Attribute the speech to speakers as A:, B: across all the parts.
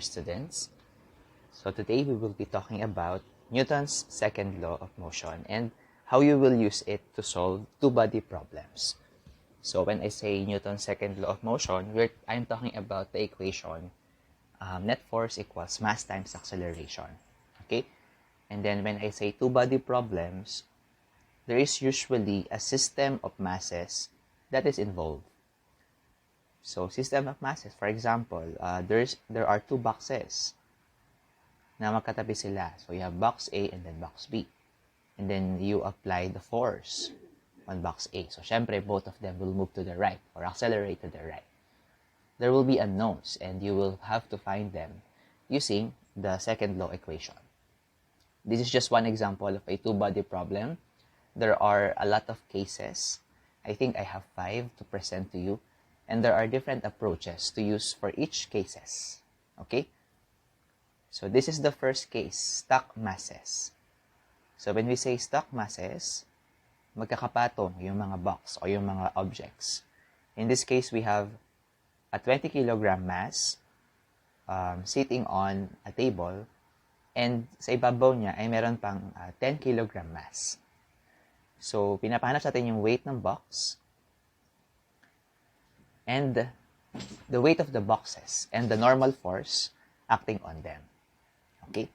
A: students. So today we will be talking about Newton's second law of motion and how you will use it to solve two-body problems. So when I say Newton's second law of motion, I'm talking about the equation net force equals mass times acceleration. Okay? And then when I say two-body problems, there is usually a system of masses that is involved. So system of masses, for example, there are two boxes na magkatabi sila. So you have box A and then box B. And then you apply the force on box A. So syempre, both of them will move to the right or accelerate to the right. There will be unknowns and you will have to find them using the second law equation. This is just one example of a two-body problem. There are a lot of cases. I think I have 5 to present to you. And there are different approaches to use for each cases. Okay? So this is the first case, stuck masses. So when we say stuck masses, magkakapatong yung mga box o yung mga objects. In this case, we have a 20 kilogram mass sitting on a table, and sa ibabaw niya ay meron pang 10 kilogram mass. So pinapahanap natin yung weight ng box and the weight of the boxes and the normal force acting on them. Okay?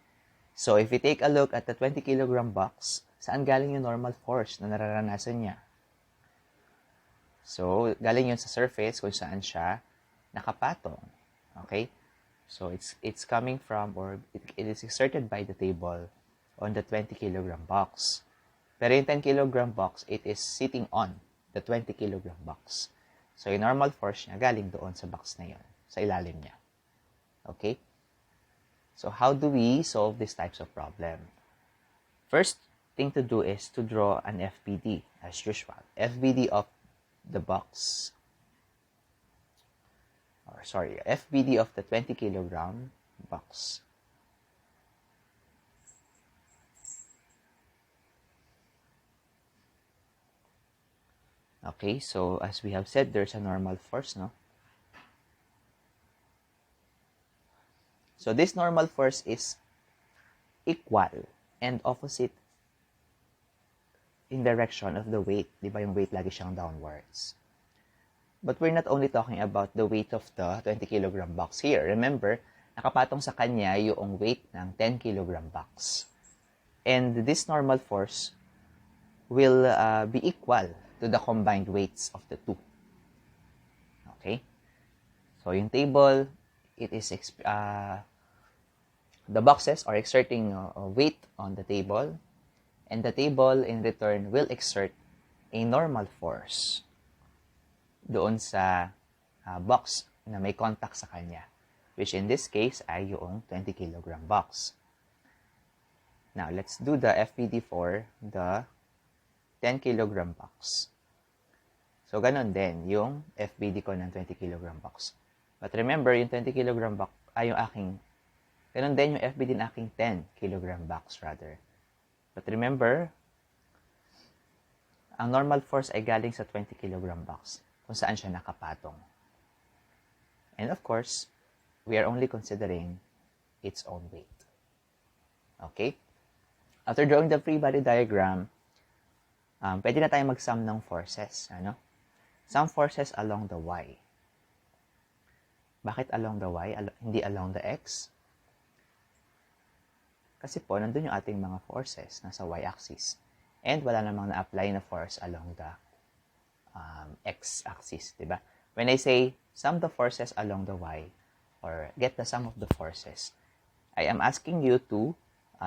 A: So if we take a look at the 20 kilogram box, saan galing yung normal force na nararanasan niya? So galing yun sa surface kung saan siya nakapatong. Okay? So it's coming from, or it is exerted by the table on the 20 kilogram box. Pero yung 10 kilogram box, it is sitting on the 20 kilogram box. So yung normal force niya galing doon sa box na yun, sa ilalim niya. Okay? So how do we solve these types of problem? First thing to do is to draw an FBD as usual. FBD of the box. FBD of the 20 kilogram box. Okay, so as we have said, there's a normal force, no? So this normal force is equal and opposite in direction of the weight. Di ba yung weight lagi siyang downwards? But we're not only talking about the weight of the 20 kilogram box here. Remember, nakapatong sa kanya yung weight ng 10 kilogram box. And this normal force will be equal to the combined weights of the two. Okay? So yung table, it is the boxes are exerting weight on the table, and the table in return will exert a normal force doon sa box na may contact sa kanya, which in this case ay yung 20 kilogram box. Now, let's do the FBD for the 10 kilogram box. So, ganun din yung FBD ko ng 20 kilogram box. But remember, yung 20 kilogram box ay yung aking, ganun din yung FBD ng aking 10 kilogram box rather. But remember, ang normal force ay galing sa 20 kilogram box kung saan siya nakapatong. And of course, we are only considering its own weight. Okay? After drawing the free body diagram, pwede na tayo mag-sum ng forces. Ano? Some forces along the Y. Bakit along the Y? Hindi along the X? Kasi po, nandun yung ating mga forces nasa Y-axis. And wala namang na-apply na force along the X-axis, diba? When I say sum the forces along the Y, or get the sum of the forces, I am asking you to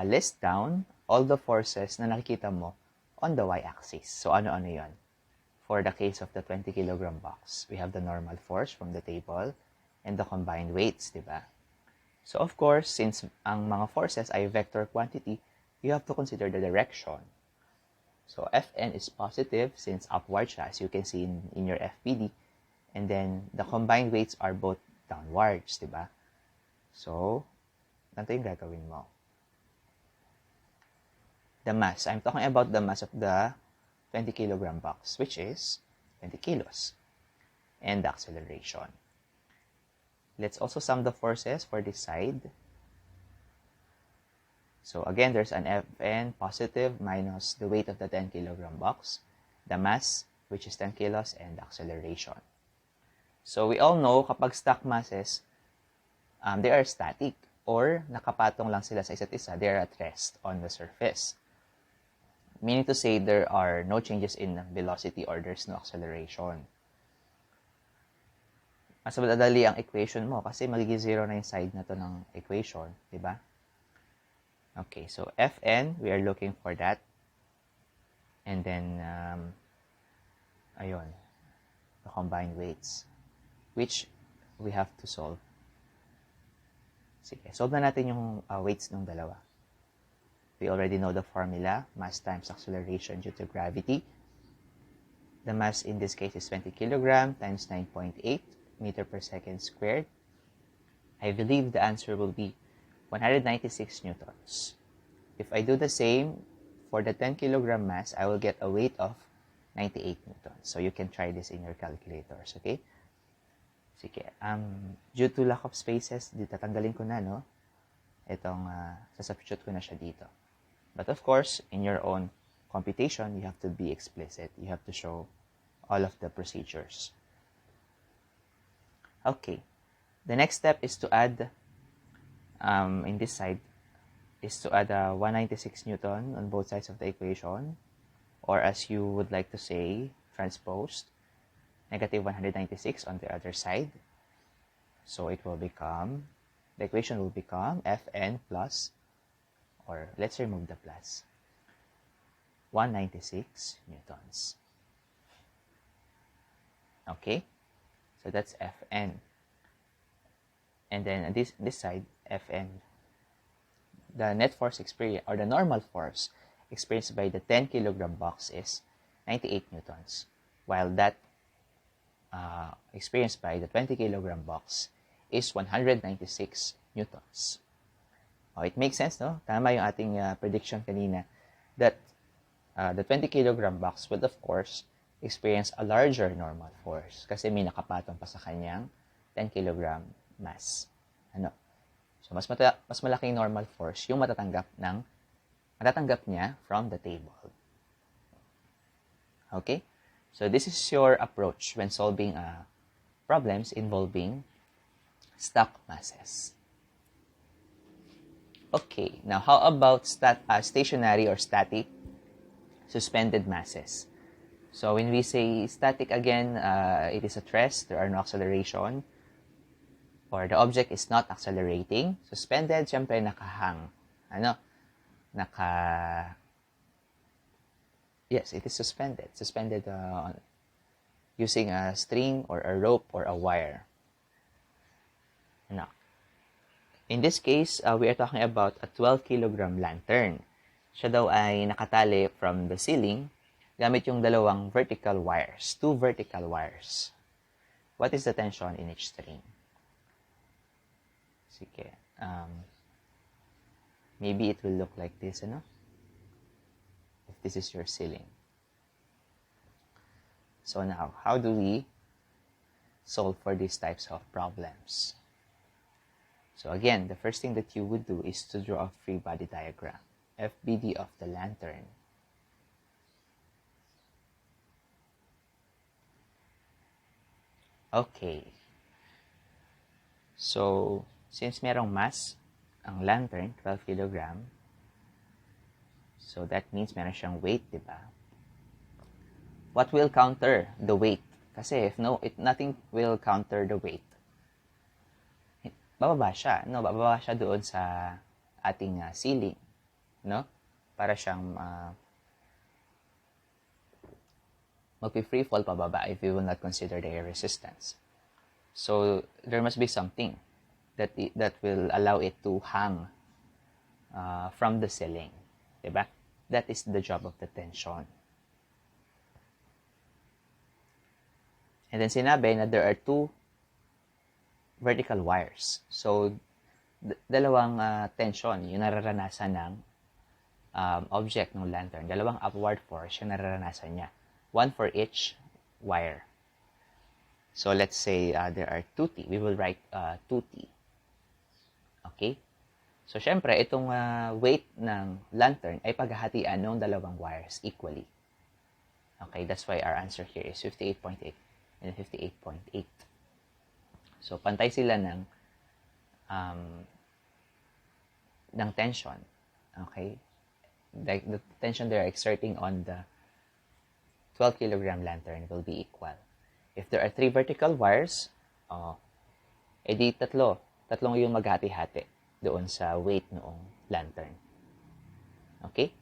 A: list down all the forces na nakikita mo on the Y-axis. So, ano-ano yun? For the case of the 20 kilogram box, we have the normal force from the table and the combined weights, diba? So, of course, since ang mga forces ay vector quantity, you have to consider the direction. So, Fn is positive since upward siya, as you can see in your FBD. And then, the combined weights are both downwards, diba? So, ganito yung gagawin mo. The mass. I'm talking about the mass of the 20 kilogram box, which is 20 kilos. And the acceleration. Let's also sum the forces for this side. So again, there's an Fn positive minus the weight of the 10 kilogram box, the mass, which is 10 kilos, and the acceleration. So we all know kapag stack masses, they are static or nakapatong lang sila sa isa't isa. They are at rest on the surface. Meaning to say there are no changes in velocity or there's no acceleration. Mas madadali ang equation mo kasi magiging 0 na yung side na to ng equation, di ba? Okay, so Fn, we are looking for that. And then, ayun, the combined weights, which we have to solve. Sige, solve na natin yung weights ng dalawa. We already know the formula, mass times acceleration due to gravity. The mass in this case is 20 kilogram times 9.8 meter per second squared. I believe the answer will be 196 newtons. If I do the same for the 10 kilogram mass, I will get a weight of 98 newtons. So you can try this in your calculators, okay? Sige, due to lack of spaces, tatanggalin ko na, no? Itong, sasubstitute ko na siya dito. But of course, in your own computation, you have to be explicit. You have to show all of the procedures. Okay, the next step is to add, in this side, is to add 196 Newton on both sides of the equation, or as you would like to say, transposed, negative 196 on the other side. So it will become, the equation will become Fn plus, or let's remove the plus, 196 newtons. Okay, so that's Fn. And then this side, Fn, the net force experience, or the normal force experienced by the 10 kilogram box is 98 newtons, while that experienced by the 20 kilogram box is 196 newtons. Oh, it makes sense, no? Tama yung ating prediction kanina that the 20 kilogram box would, of course, experience a larger normal force kasi may nakapatong pa sa kanyang 10 kilogram mass. Ano? So, mas malaking normal force yung matatanggap niya from the table. Okay? So, this is your approach when solving problems involving stuck masses. Okay, now how about stationary or static suspended masses? So when we say static again, it is at rest, there are no acceleration, or the object is not accelerating. Suspended, syempre nakahang. Yes, it is suspended. Suspended using a string or a rope or a wire. In this case, we are talking about a 12 kilogram lantern. Siya daw ay nakatali from the ceiling gamit yung dalawang vertical wires, 2 vertical wires. What is the tension in each string? Sige. Maybe it will look like this, ano? If this is your ceiling. So now, how do we solve for these types of problems? So again, the first thing that you would do is to draw a free body diagram, FBD of the lantern. Okay. So, since merong mass ang lantern, 12 kilogram, so that means meron siyang weight, di ba? What will counter the weight? Kasi if nothing will counter the weight, bababa siya, no? Bababa siya doon sa ating ceiling, no? Para siyang mag-free fall pababa if we will not consider the air resistance. So there must be something that will allow it to hang from the ceiling, diba? That is the job of the tension. And then sinabi na there are 2 vertical wires. So, dalawang tension yung nararanasan ng object ng lantern. Dalawang upward force yung nararanasan niya. 1 for each wire. So let's say there are 2T. We will write 2T. Okay? So syempre, itong weight ng lantern ay paghahatian ng dalawang wires equally. Okay, that's why our answer here is 58.8 and 58.8. So pantay sila ng tension. Okay? Like the tension they're exerting on the 12 kilogram lantern will be equal. If there are 3 vertical wires, edi tatlong yung maghati-hati doon sa weight noong lantern. Okay?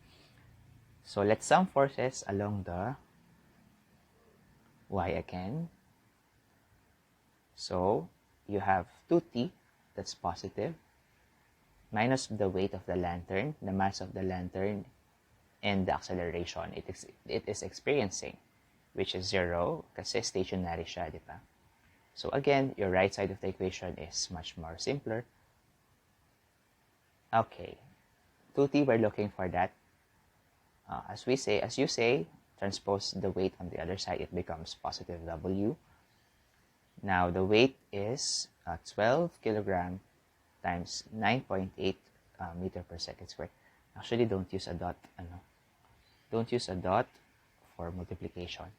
A: So let's sum forces along the Y again. So you have 2T, that's positive, minus the weight of the lantern, the mass of the lantern, and the acceleration it is experiencing, which is 0 kasi stationary siya, di ba? So again, your right side of the equation is much more simpler. Okay, 2T, we're looking for that. As you say, transpose the weight on the other side, it becomes positive W. Now, the weight is 12 kilogram times 9.8 meter per second squared. Actually, don't use a dot. Don't use a dot for multiplication.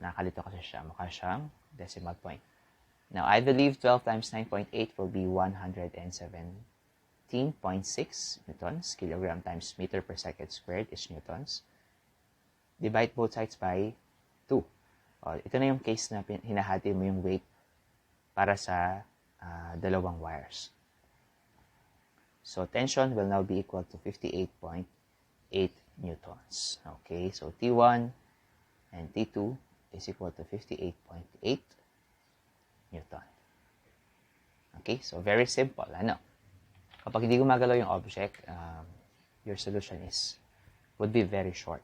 A: Nakakalito kasi siya. Mukha siyang decimal point. Now, I believe 12 times 9.8 will be 117.6 newtons. Kilogram times meter per second squared is newtons. Divide both sides by 2. Ito na yung case na hinahati mo yung weight para sa dalawang wires. So, tension will now be equal to 58.8 newtons. Okay, so T1 and T2 is equal to 58.8 Newton. Okay, so very simple. Kapag hindi gumagalaw yung object, your solution would be very short.